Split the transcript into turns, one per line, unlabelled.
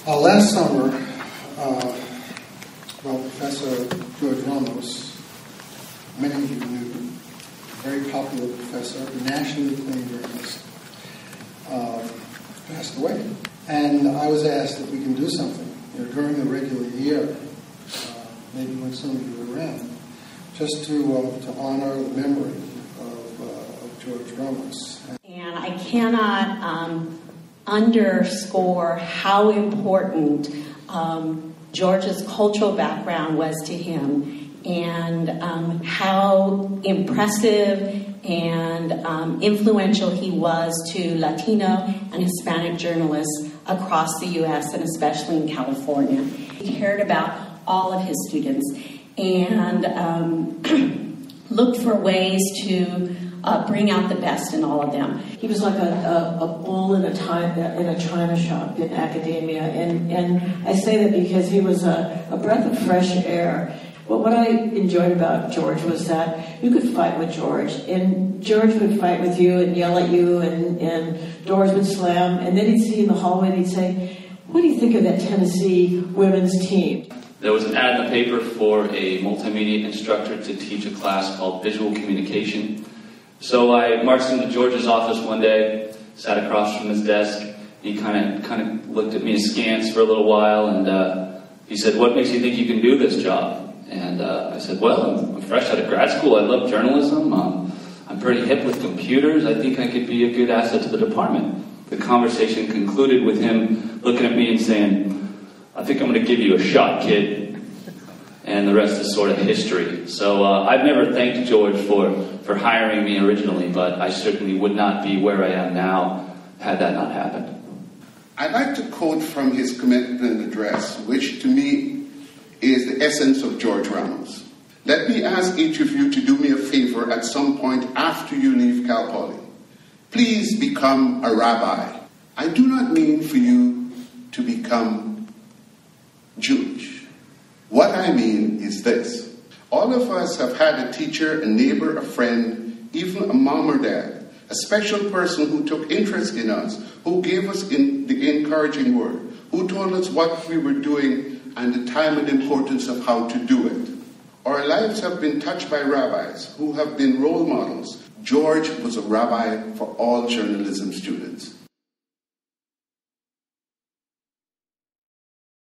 Last summer, Professor George Ramos, many of you knew, a very popular professor, nationally acclaimed journalist, passed away. And I was asked if we can do something during the regular year, maybe when some of you were around, just to honor the memory of George Ramos.
And I cannot underscore how important George's cultural background was to him, and how impressive and influential he was to Latino and Hispanic journalists across the U.S. and especially in California. He cared about all of his students and looked for ways to bring out the best in all of them.
He was like a bull in a china shop in academia, and I say that because he was a breath of fresh air. But what I enjoyed about George was that you could fight with George, and George would fight with you and yell at you, and doors would slam, and then he'd see you in the hallway and he'd say, "What do you think of that Tennessee women's team?"
There was an ad in the paper for a multimedia instructor to teach a class called Visual Communication. So I marched into George's office one day, sat across from his desk. He kind of looked at me askance for a little while, and he said, "What makes you think you can do this job?" And I said, "Well, I'm fresh out of grad school. I love journalism. I'm pretty hip with computers. I think I could be a good asset to the department." The conversation concluded with him looking at me and saying, "I think I'm going to give you a shot, kid." And the rest is sort of history. So I've never thanked George for hiring me originally, but I certainly would not be where I am now had that not happened.
I'd like to quote from his commencement address, which to me is the essence of George Ramos. "Let me ask each of you to do me a favor at some point after you leave Cal Poly. Please become a rabbi. I do not mean for you to become Jewish. What I mean is this. All of us have had a teacher, a neighbor, a friend, even a mom or dad, a special person who took interest in us, who gave us the encouraging word, who told us what we were doing and the time and importance of how to do it. Our lives have been touched by rabbis who have been role models. George was a rabbi for all journalism students.